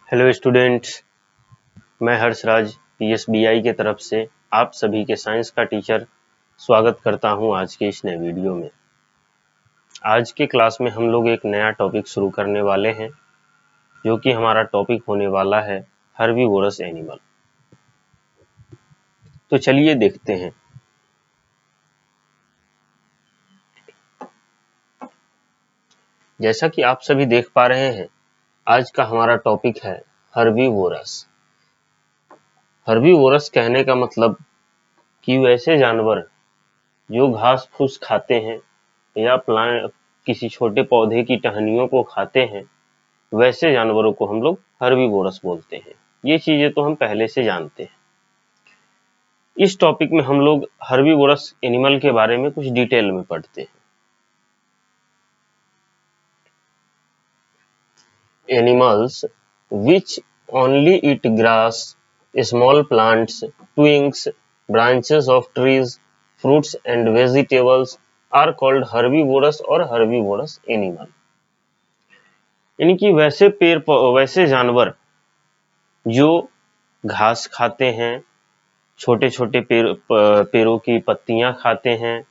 Hello students, मैं हर्षराज पीएसबीआई के तरफ से आप सभी के साइंस का टीचर स्वागत करता हूं आज के इस नए वीडियो में। आज के क्लास में हम लोग एक नया टॉपिक शुरू करने वाले हैं, जो कि हमारा टॉपिक होने वाला है हर्बीवोरस एनिमल। तो चलिए देखते हैं। जैसा कि आप सभी देख पा रहे हैं, आज का हमारा टॉपिक है हर्बीवोरस। हर्बीवोरस कहने का मतलब कि वैसे जानवर जो घास फूस खाते हैं या प्लांट किसी छोटे पौधे की टहनियों को खाते हैं, वैसे जानवरों को हम लोग हर्बीवोरस बोलते हैं। ये चीजें तो हम पहले से जानते हैं। इस टॉपिक में हम लोग हर्बीवोरस एनिमल के बारे में कुछ डिटेल में पढ़ते हैं। Animals which only eat grass, small plants, twigs, branches of trees, fruits and vegetables are called herbivores और herbivorous animal। यानी कि वैसे जानवर जो घास खाते हैं, छोटे छोटे पेड़ों की पत्तियां खाते हैं,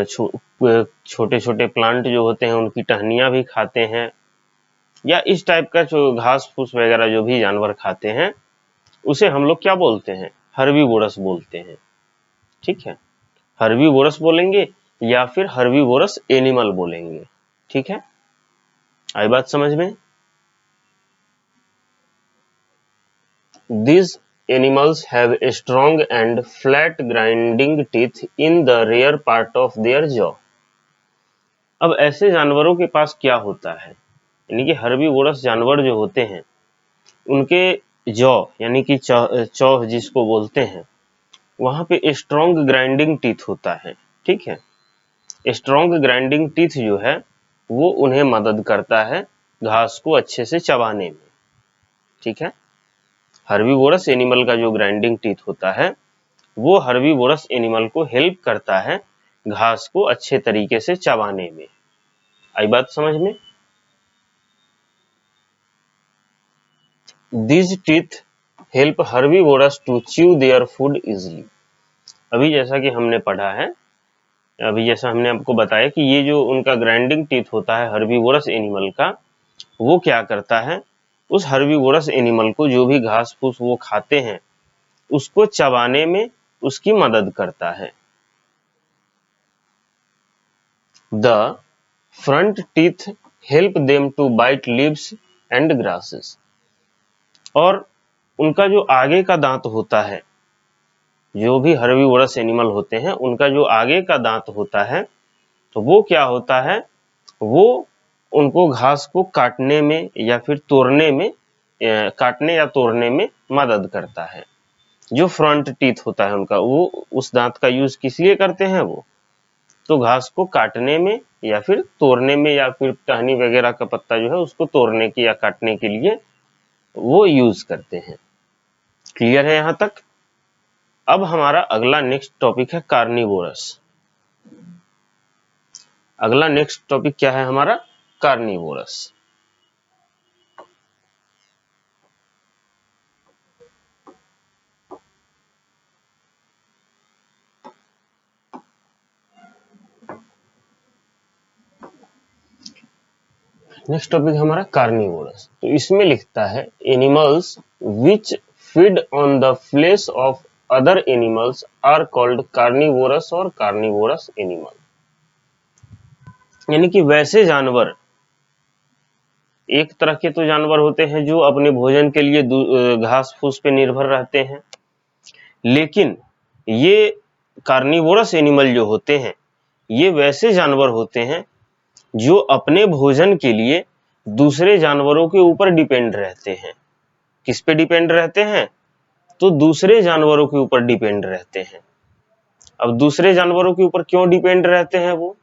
छोटे छोटे प्लांट जो होते हैं उनकी टहनियां भी खाते हैं, या इस टाइप का जो घास फूस वगैरह जो भी जानवर खाते हैं, उसे हम लोग क्या बोलते हैं? हर्बीवोरस बोलते हैं। ठीक है, हर्बीवोरस बोलेंगे या फिर हर्बीवोरस एनिमल बोलेंगे। ठीक है, आई बात समझ में? These animals have a strong and flat grinding teeth in the rear part of their jaw। अब ऐसे जानवरों के पास क्या होता है? यानी कि हर्बीवोरस जानवर जो होते हैं, उनके जॉ यानी कि चौह जिसको बोलते हैं, वहां पे स्ट्रॉन्ग ग्राइंडिंग टीथ होता है। ठीक है, स्ट्रॉन्ग ग्राइंडिंग टीथ जो है वो उन्हें मदद करता है घास को अच्छे से चबाने में। ठीक है, हर्बीवोरस एनिमल का जो ग्राइंडिंग टीथ होता है वो हर्बीवोरस एनिमल को हेल्प करता है घास को अच्छे तरीके से चबाने में। आई बात समझ में? These teeth help herbivores to chew their food easily। अभी जैसा कि हमने पढ़ा है, अभी जैसा हमने आपको बताया कि ये जो उनका ग्राइंडिंग टीथ होता है हर्बीवोरस एनिमल का, वो क्या करता है? उस हर्बीवोरस एनिमल को जो भी घास फूस वो खाते हैं उसको चबाने में उसकी मदद करता है। The front teeth help them to bite leaves and grasses। और उनका जो आगे का दांत होता है, जो भी हर्बीवोरस एनिमल होते हैं उनका जो आगे का दांत होता है, तो वो क्या होता है? वो उनको घास को काटने में या फिर तोड़ने में, काटने या तोड़ने में मदद करता है। जो फ्रंट टीथ होता है उनका, वो उस दांत का यूज किस लिए करते हैं? वो तो घास को काटने में या फिर तोड़ने में, या फिर टहनी वगैरह का पत्ता जो है उसको तोड़ने के या काटने के लिए वो यूज करते हैं। क्लियर है यहां तक? अब हमारा अगला नेक्स्ट टॉपिक है कार्निवोरस। अगला नेक्स्ट टॉपिक क्या है हमारा? कार्निवोरस। नेक्स्ट टॉपिक हमारा कार्निवोरस। तो इसमें लिखता है animals which feed on the flesh of other animals are called carnivorous और कार्निवोरस एनिमल। यानी कि वैसे जानवर, एक तरह के तो जानवर होते हैं जो अपने भोजन के लिए घास फूस पे निर्भर रहते हैं, लेकिन ये कार्निवोरस एनिमल जो होते हैं, ये वैसे जानवर होते हैं जो अपने भोजन के लिए दूसरे जानवरों के ऊपर डिपेंड रहते हैं। किस पे डिपेंड रहते हैं? तो दूसरे जानवरों के ऊपर डिपेंड रहते हैं। अब दूसरे जानवरों के ऊपर क्यों डिपेंड रहते हैं वो?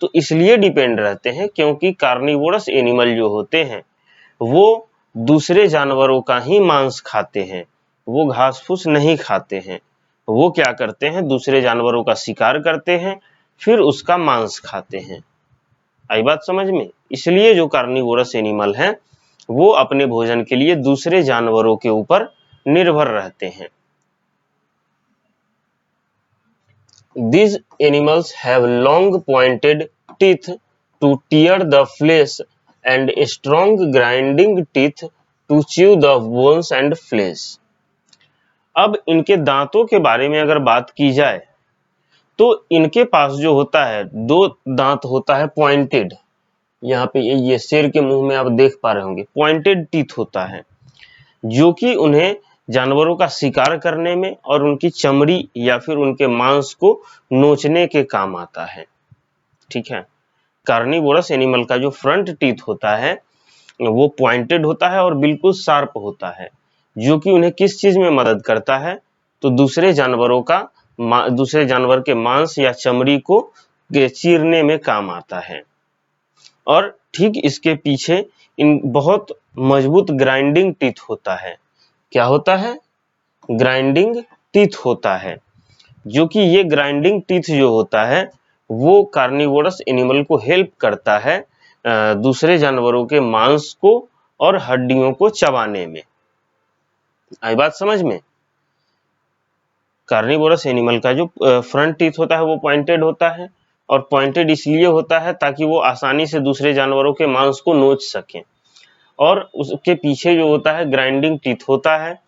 तो इसलिए डिपेंड रहते हैं क्योंकि कार्निवोरस एनिमल जो होते हैं वो दूसरे जानवरों का ही मांस खाते हैं, वो घास फूस नहीं खाते हैं। वो क्या करते हैं? दूसरे जानवरों का शिकार करते हैं, फिर उसका मांस खाते हैं। आई बात समझ में? इसलिए जो कार्निवोरस एनिमल है वो अपने भोजन के लिए दूसरे जानवरों के ऊपर निर्भर रहते हैं। These animals have long pointed teeth to tear the flesh and strong grinding teeth to chew the bones and flesh. अब इनके दांतों के बारे में अगर बात की जाए तो इनके पास जो होता है दो दांत होता है पॉइंटेड, यहाँ पे ये शेर के मुंह में आप देख पा रहे होंगे पॉइंटेड टीथ होता है, जो कि उन्हें जानवरों का शिकार करने में और उनकी चमड़ी या फिर उनके मांस को नोचने के काम आता है। ठीक है, कार्निवोरस एनिमल का जो फ्रंट टीथ होता है वो पॉइंटेड होता है और बिल्कुल शार्प होता है, जो कि उन्हें किस चीज में मदद करता है, तो दूसरे जानवर के मांस या चमड़ी को चीरने में काम आता है। और ठीक इसके पीछे इन बहुत मजबूत ग्राइंडिंग टीथ होता है। क्या होता है? ग्राइंडिंग टीथ होता है, जो कि ये ग्राइंडिंग टीथ जो होता है वो कार्निवोरस एनिमल को हेल्प करता है दूसरे जानवरों के मांस को और हड्डियों को चबाने में। आई बात समझ में? कार्निवोरस एनिमल का जो फ्रंट टीथ होता है वो पॉइंटेड होता है, और पॉइंटेड इसलिए होता है ताकि वो आसानी से दूसरे जानवरों के मांस को नोच सकें, और उसके पीछे जो होता है ग्राइंडिंग टीथ होता है,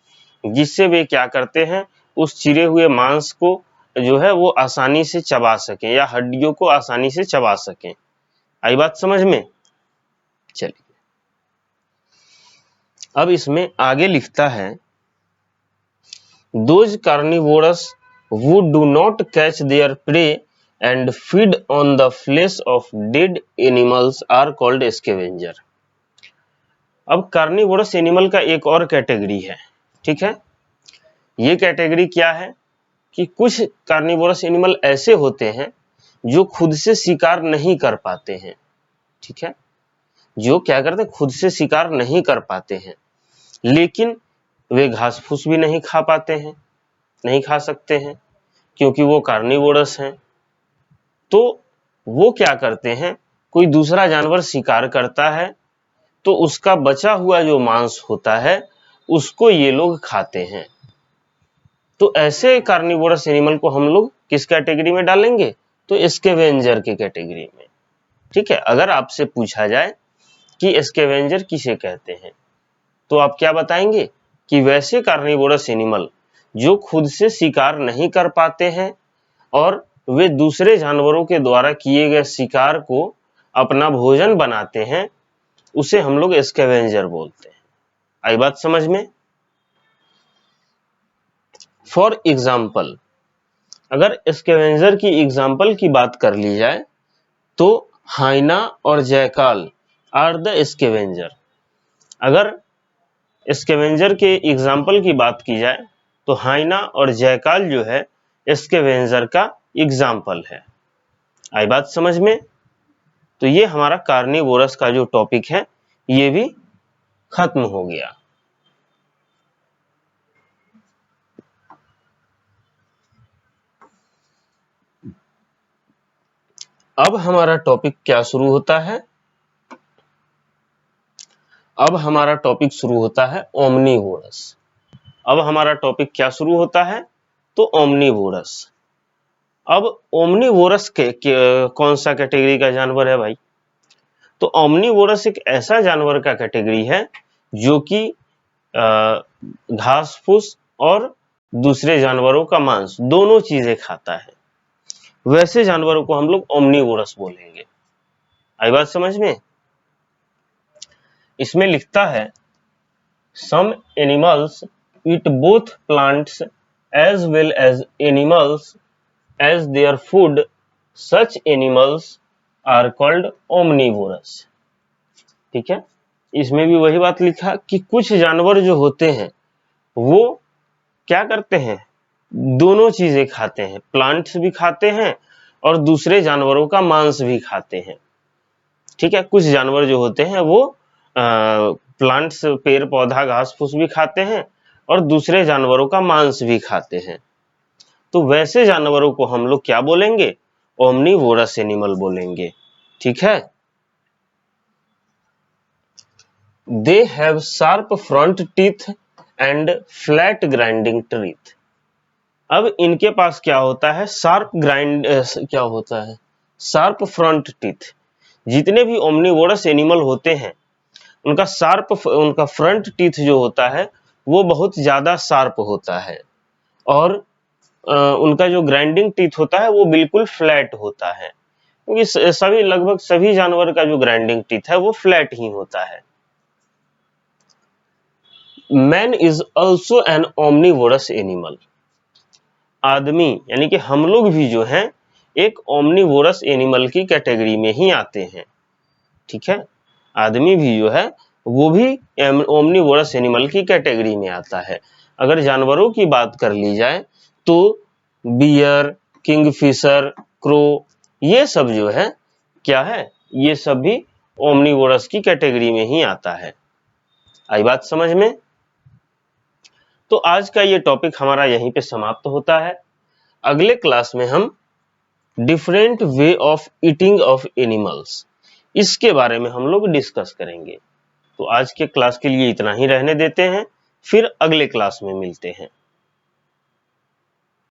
जिससे वे क्या करते हैं, उस चिरे हुए मांस को जो है वो आसानी से चबा सकें या हड्डियों को आसानी से चबा सकें। आई बात समझ में? चलिए अब इसमें आगे लिखता है, Those carnivores who do not catch their prey and feed on the flesh of dead animals are called scavenger. अब कार्निवोरस एनिमल का एक और कैटेगरी है। ठीक है, ये कैटेगरी क्या है कि कुछ कार्निवोरस एनिमल ऐसे होते हैं जो खुद से शिकार नहीं कर पाते हैं। ठीक है, जो क्या करते हैं, खुद से शिकार नहीं कर पाते हैं, लेकिन वे घास फूस भी नहीं खा पाते हैं, नहीं खा सकते हैं, क्योंकि वो कार्निवोरस हैं। तो वो क्या करते हैं, कोई दूसरा जानवर शिकार करता है तो उसका बचा हुआ जो मांस होता है उसको ये लोग खाते हैं। तो ऐसे कार्निवोरस एनिमल को हम लोग किस कैटेगरी में डालेंगे, तो स्कैवेंजर की कैटेगरी में। ठीक है, अगर आपसे पूछा जाए कि स्कैवेंजर किसे कहते हैं, तो आप क्या बताएंगे कि वैसे कार्निवोरस एनिमल जो खुद से शिकार नहीं कर पाते हैं और वे दूसरे जानवरों के द्वारा किए गए शिकार को अपना भोजन बनाते हैं, उसे हम लोग स्कैवेंजर बोलते हैं। आई बात समझ में? फॉर एग्जाम्पल, अगर स्कैवेंजर की एग्जाम्पल की बात कर ली जाए तो हाइना और जैकाल आर द स्कैवेंजर। अगर स्कैवेंजर के एग्जाम्पल की बात की जाए तो हाइना और जैकाल जो है स्कैवेंजर का एग्जाम्पल है। आई बात समझ में? तो ये हमारा कार्निवोरस का जो टॉपिक है ये भी खत्म हो गया। अब हमारा टॉपिक क्या शुरू होता है? अब हमारा टॉपिक शुरू होता है ओमनीवोरस। अब हमारा टॉपिक क्या शुरू होता है, तो ओमनीवोरस। अब ओमनीवोरस के कौन सा कैटेगरी का जानवर है भाई, तो ओमनीवोरस एक ऐसा जानवर का कैटेगरी है जो कि घास फूस और दूसरे जानवरों का मांस दोनों चीजें खाता है। वैसे जानवरों को हम लोग ओमनीवोरस बोलेंगे। आई बात समझ में? इसमें लिखता है, some animals eat both plants as well as animals as their food, such animals are called omnivorous. ठीक है, इसमें भी वही बात लिखा कि कुछ जानवर जो होते हैं वो क्या करते हैं, दोनों चीजें खाते हैं, प्लांट्स भी खाते हैं और दूसरे जानवरों का मांस भी खाते हैं। ठीक है, कुछ जानवर जो होते हैं वो प्लांट्स, पेड़ पौधा घास फूस भी खाते हैं और दूसरे जानवरों का मांस भी खाते हैं। तो वैसे जानवरों को हम लोग क्या बोलेंगे, ओमनीवोरस एनिमल बोलेंगे। ठीक है, they have sharp front teeth and flat grinding teeth. अब इनके पास क्या होता है, क्या होता है, शार्प फ्रंट टीथ। जितने भी ओमनीवोरस एनिमल होते हैं उनका फ्रंट टीथ जो होता है वो बहुत ज्यादा शार्प होता है, और उनका जो ग्राइंडिंग टीथ होता है वो बिल्कुल फ्लैट होता है, क्योंकि लगभग सभी जानवर का जो ग्राइंडिंग टीथ है वो फ्लैट ही होता है। Man is also an omnivorous animal. आदमी यानी कि हम लोग भी जो हैं एक ओमनीवोरस एनिमल की कैटेगरी में ही आते हैं, ठीक है। आदमी भी जो है वो भी ओमनीवोरस एनिमल की कैटेगरी में आता है। अगर जानवरों की बात कर ली जाए तो बियर, किंगफिशर, क्रो, ये सब जो है क्या है, ये सब भी ओमनीवोरस की कैटेगरी में ही आता है। आई बात समझ में? तो आज का ये टॉपिक हमारा यहीं पे समाप्त होता है। अगले क्लास में हम different way of eating of animals, इसके बारे में हम लोग डिस्कस करेंगे। तो आज के क्लास के लिए इतना ही रहने देते हैं, फिर अगले क्लास में मिलते हैं।